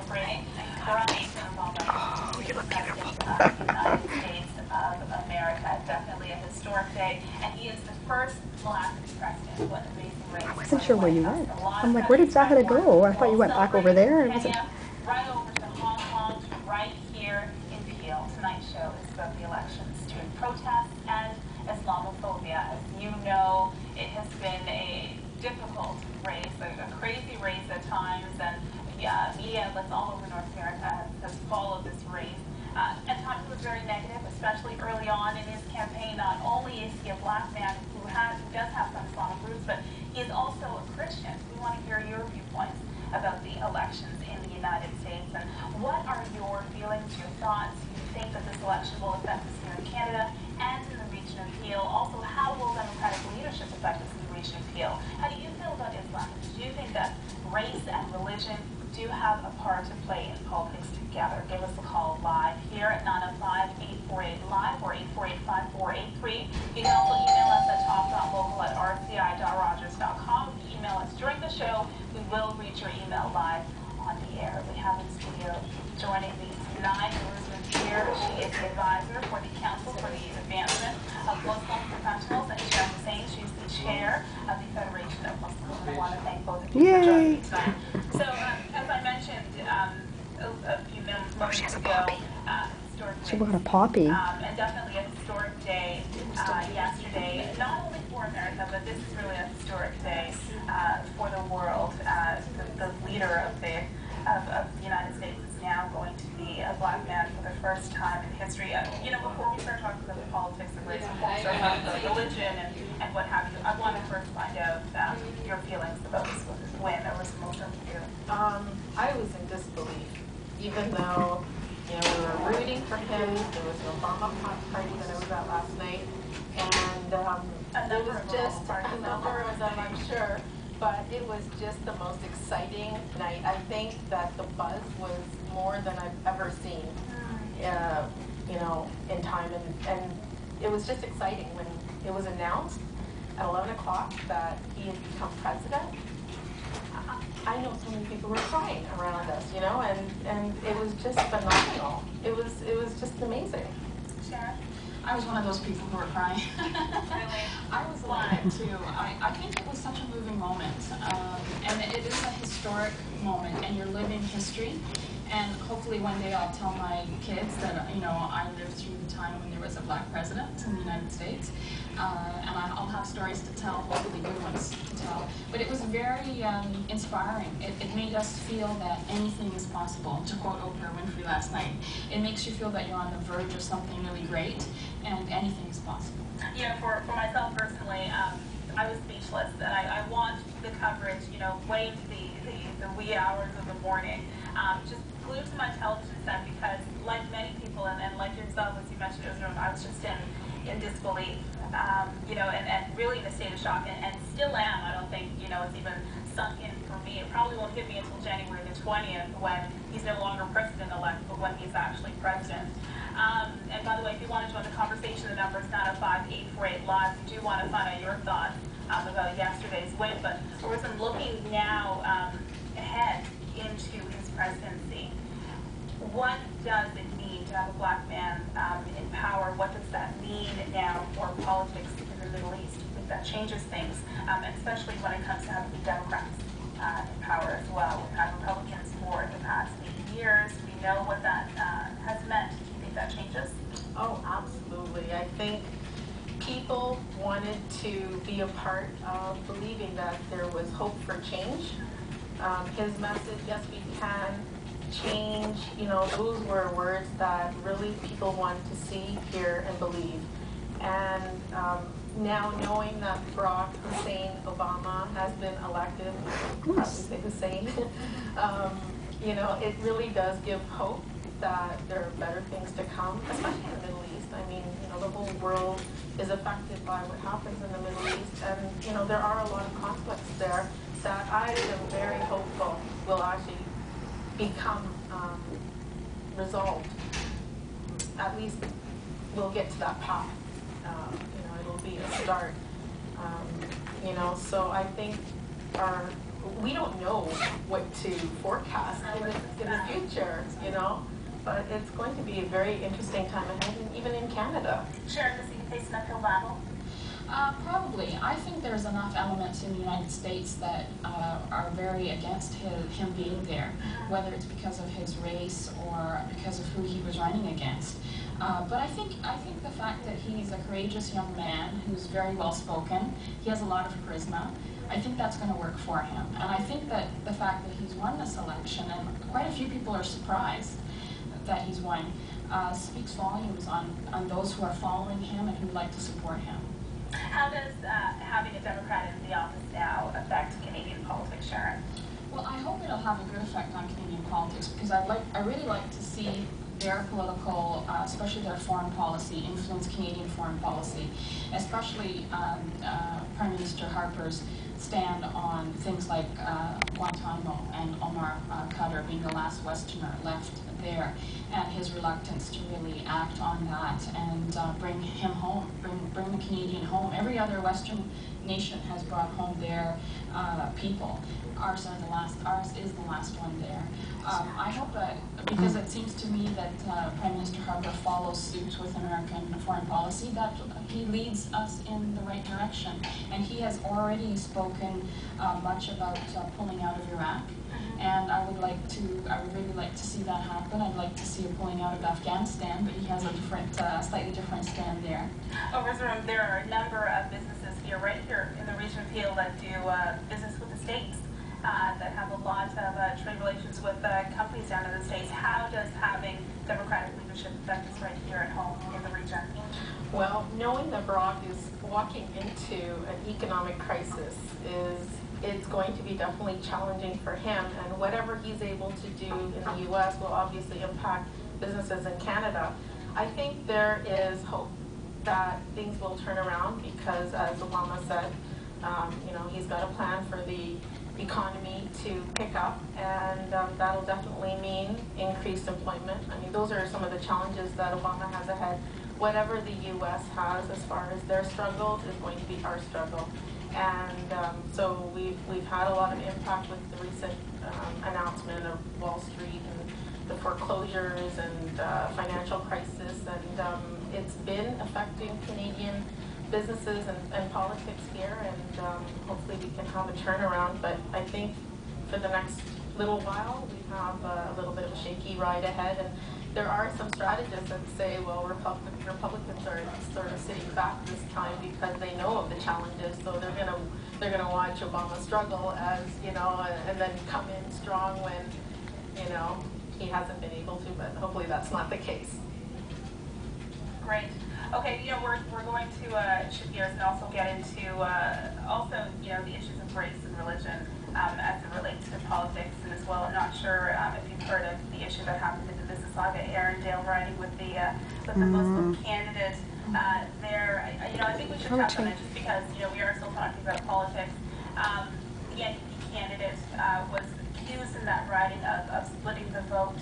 celebrating Barack Obama, Oh, you look beautiful. of the United States of America. Definitely a historic day, and he is the first Black president. What an amazing race. I wasn't sure where you went. I'm like, where did Zahida go? I thought you went back over there. Right over to Hong Kong, to right here in Peel. Tonight's show is about the elections, student protests, and Islamophobia. As you know, it has been a difficult race, a crazy race at times, and media outlets all over North America has followed this race. At times it was very negative, especially early on in his campaign. Not only is he a Black man who does have some Islamic roots, but he is also a Christian. We want to hear your viewpoints about the elections in the United States, and what are your feelings, your thoughts? You think that this election will affect us here in Canada and in the region of Peel? Also, how will Democratic leadership affect us in the region of Peel? How do you feel about Islam? Do you think that race and religion do have a part to play in politics together? Give us a call live here at 905-848-LIVE or 848-5483. You can also email us at talk.local@rci.rogers.com. If you email us during the show, we will read your email live on the air. We have in studio joining me tonight Elizabeth Beer. She is the advisor for the Council for the Advancement of Muslim Professionals, and Sharon Hussain, she's the chair of the Federation of Muslims. I want to thank both of you for joining me tonight. So, as I mentioned a few moments ago, She brought a poppy. And definitely a historic day yesterday, not only for America, but this is really a historic day for the world. The leader of the United States is now going to be a Black man for the first time in history. Before we start talking about the politics of race, before we start talking about religion and what have you, I want to first find out your feelings about this win over Muslim view. I was in disbelief, even though we were rooting for him. There was an Obama party that I was at last night, and it was just a number of them, I'm sure. But it was just the most exciting night. I think that the buzz was more than I've ever seen, in time. And it was just exciting when it was announced at 11 o'clock that he had become president. I know so many people were crying around us, and it was just phenomenal. It was just amazing. Sharon? I was one of those people who were crying. Really? I was alive too. I think it was such a moving moment, and it is a historic moment, and you're living history. And hopefully one day I'll tell my kids that I lived through the time when there was a Black president in the United States, and I'll have stories to tell, hopefully good ones to tell. But it was very inspiring. It made us feel that anything is possible. To quote Oprah Winfrey last night, it makes you feel that you're on the verge of something really great, and anything is possible. For myself personally, I was speechless, and I watched the coverage, way into the wee hours of the morning, just glued to my television set, because like many people, and like yourself, as you mentioned, I was just in disbelief, and really in a state of shock, and still am. I don't think, it's even sunk in for me. It probably won't hit me until January the 20th, when he's no longer president-elect, but when he's actually president. And by the way, if you want to join the conversation, the number is 905-848-LIVE. We do want to find out your thoughts about yesterday's win, but we're looking now ahead into his presidency. What does it mean to have a Black man in power? What does that mean now for politics in the Middle East? I think that changes things, and especially when it comes to having the Democrats in power as well. We've had Republicans for the past 8 years. We know what that has meant. Do you think that changes? Oh, absolutely. I think people wanted to be a part of believing that there was hope for change. His message, yes, we can change, those were words that really people want to see, hear, and believe. And now knowing that Barack Hussein Obama has been elected, probably say Hussein, it really does give hope that there are better things to come, especially in the Middle East. I mean, the whole world is affected by what happens in the Middle East, and there are a lot of conflicts there that I am very hopeful will actually become resolved. At least we'll get to that path. It'll be a start. So I think we don't know what to forecast the future, you know. But it's going to be a very interesting time ahead, and even in Canada. Sharon, does he face an uphill battle? Probably. I think there's enough elements in the United States that are very against him being there, whether it's because of his race or because of who he was running against. But I think the fact that he's a courageous young man who's very well spoken, he has a lot of charisma, I think that's going to work for him. And I think that the fact that he's won this election, and quite a few people are surprised that he's won, speaks volumes on those who are following him and who'd like to support him. How does having a Democrat in the office now affect Canadian politics, Sharon? Well, I hope it'll have a good effect on Canadian politics, because I really like to see their political, especially their foreign policy, influence Canadian foreign policy, especially Prime Minister Harper's stand on things like Guantanamo and Omar Khadr being the last Westerner left there, and his reluctance to really act on that and bring him home, bring the Canadian home. Every other Western nation has brought home their people. Ours is the last one there. I hope that, because it seems to me that Prime Minister Harper follows suit with American foreign policy, that he leads us in the right direction. And he has already spoken much about pulling out of Iraq. And I would really like to see that happen. I'd like to see a pulling out of Afghanistan, but he has a different, slightly different stand there. Over the room, there are a number of businesses here, right here in the region field, that do business with the states, that have a lot of trade relations with companies down in the states. How does having Democratic leadership affect us right here at home in the region? Well, knowing that Barack is walking into an economic crisis it's going to be definitely challenging for him, and whatever he's able to do in the U.S. will obviously impact businesses in Canada. I think there is hope that things will turn around because, as Obama said, he's got a plan for the economy to pick up, and that'll definitely mean increased employment. I mean, those are some of the challenges that Obama has ahead. Whatever the U.S. has as far as their struggles is going to be our struggle. And so we've had a lot of impact with the recent announcement of Wall Street and the foreclosures and financial crisis, and it's been affecting Canadian businesses and politics here, and hopefully we can have a turnaround. But I think for the next little while we have a little bit of a shaky ride ahead, and there are some strategists that say, well, Republicans are sort of sitting back this time because they know of the challenges, so they're gonna watch Obama struggle, as and then come in strong when he hasn't been able to. But hopefully that's not the case. Great. Okay, we're going to shift gears and also get into the issues of race and religion as it relates to politics as well. I'm not sure if you've heard of the issue that happened in the Mississauga Arundel riding with the Muslim candidate there. I think we should touch on it just because we are still talking about politics. The NDP candidate was accused in that riding of splitting the vote.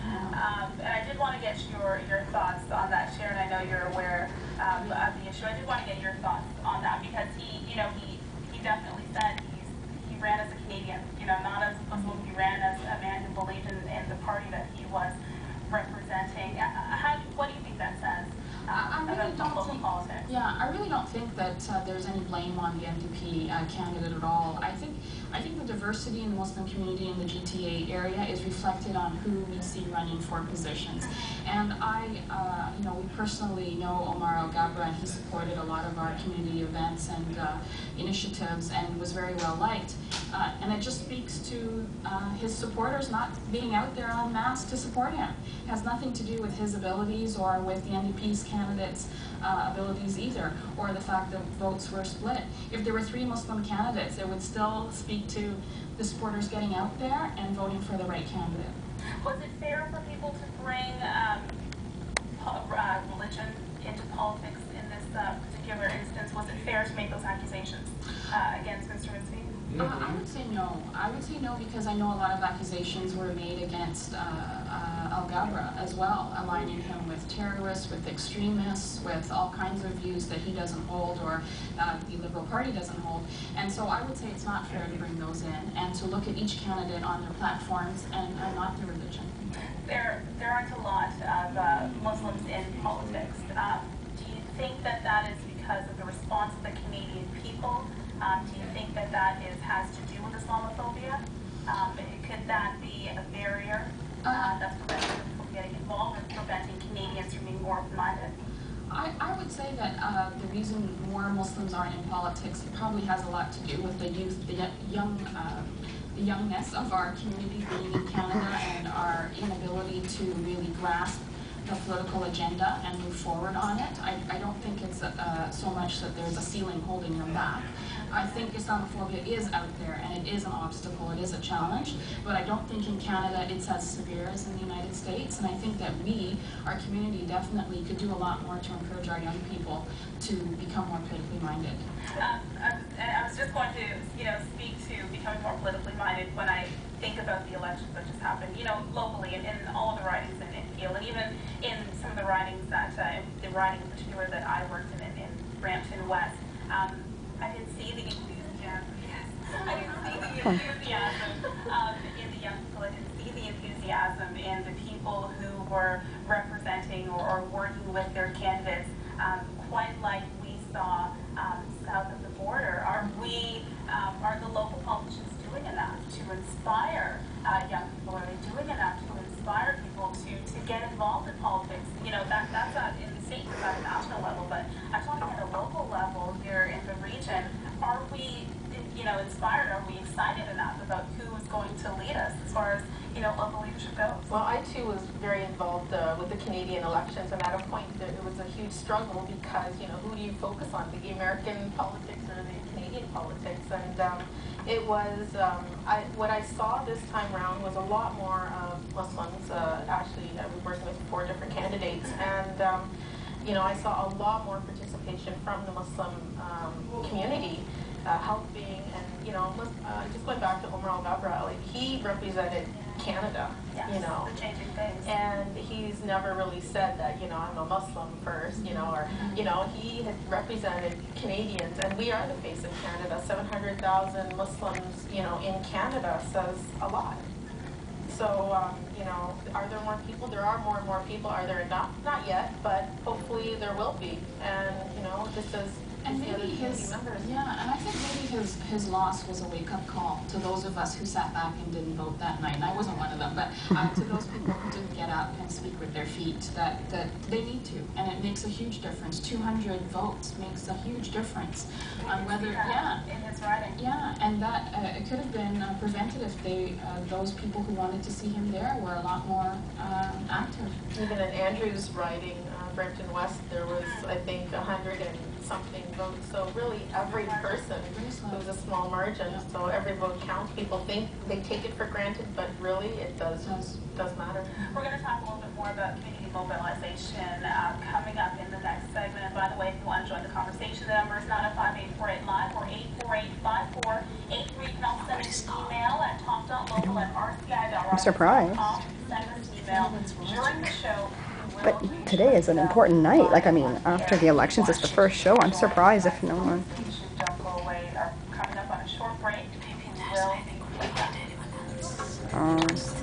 And I did want to get your thoughts on that, Sharon. I know you're aware of the issue. I did want to get your thoughts on that because he definitely said he ran as a Canadian, not as a Muslim. He ran as a man who believed in the party that he was representing. What do you think that says about local politics? Yeah, I really don't think that there's any blame on the NDP candidate at all. I think the diversity in the Muslim community in the GTA area is reflected on who we see running for positions. And we personally know Omar Al-Gabra, and he supported a lot of our community events and initiatives and was very well liked. And it just speaks to his supporters not being out there en masse to support him. It has nothing to do with his abilities or with the NDP's candidates' abilities either, or the fact that votes were split. If there were 3 Muslim candidates, it would still speak to the supporters getting out there and voting for the right candidate. Was it fair for people to bring religion into politics in this particular instance? Was it fair to make those accusations against Mr. Rinski? I would say no. I would say no because I know a lot of accusations were made against Al-Gabra as well, aligning him with terrorists, with extremists, with all kinds of views that he doesn't hold or the Liberal Party doesn't hold. And so I would say it's not fair to bring those in and to look at each candidate on their platforms and not their religion. aren't a lot of Muslims in politics. Do you think that that is because of the response of the Canadian people? Do you think that that has to do with Islamophobia? Could that be a barrier that's preventing them from getting involved and preventing Canadians from being more open-minded? I would say that the reason more Muslims aren't in politics probably has a lot to do with the youth, the youngness of our community being in Canada and our inability to really grasp the political agenda and move forward on it. I don't think it's so much that there's a ceiling holding them back. I think Islamophobia is out there and it is an obstacle, it is a challenge, but I don't think in Canada it's as severe as in the United States, and I think that we, our community, definitely could do a lot more to encourage our young people to become more politically minded. I was just going to, speak to becoming more politically minded when I think about the elections that just happened, locally in all of the ridings in Peel, and even in some of the ridings that, the riding in particular that I worked in Brampton West. I didn't see the enthusiasm. Yes, I didn't see the enthusiasm in the young people. I didn't see the enthusiasm in the people who were representing or working with their candidates, quite like we saw south of the border. Are the local politicians doing enough to inspire young people? Are they doing enough to inspire people to get involved in politics? That's in the states, at a national level, but I'm talking at a local level here in the region. Are we, inspired? Are we excited enough about who is going to lead us as far as, local leadership goes? Well, I too was very involved with the Canadian elections, and at a point it was a huge struggle because, who do you focus on, the American politics or the Canadian politics? And it was, what I saw this time around was a lot more Muslims. Actually, I was working with 4 different candidates, and I saw a lot more participation from the Muslim community, helping, and just going back to Omar Al-Gabra, like he represented Canada, yes, the changing things, and he's never really said that I'm a Muslim first, or he had represented Canadians, and we are the face of Canada. 700,000 Muslims, in Canada says a lot. So, are there more people? There are more and more people. Are there enough? Not yet, but hopefully there will be. And, just as and maybe his, yeah, and I think maybe his loss was a wake-up call to those of us who sat back and didn't vote that night. And I wasn't one of them, but to those people who didn't get up and speak with their feet, that they need to, and it makes a huge difference. 200 votes makes a huge difference on whether, in his riding. Yeah, and that it could have been prevented if those people who wanted to see him there were a lot more active. Even in Andrew's riding, Brampton West, there was, I think, 100 and something votes. So really, every person, it was a small margin. Yeah. So every vote counts. People think they take it for granted, but really, it does matter. We're going to talk a little bit more about community mobilization coming up in the next segment. And by the way, if you want to join the conversation, the number is 905-848 live or 848-5483. You can also send us an email at talk.local@rci.org. I'm surprised. Send us an email during the show. But today is an important night. Like, I mean, after the elections, it's the first show. I'm surprised if no one... Don't go away. Coming up on a short break. We'll be back.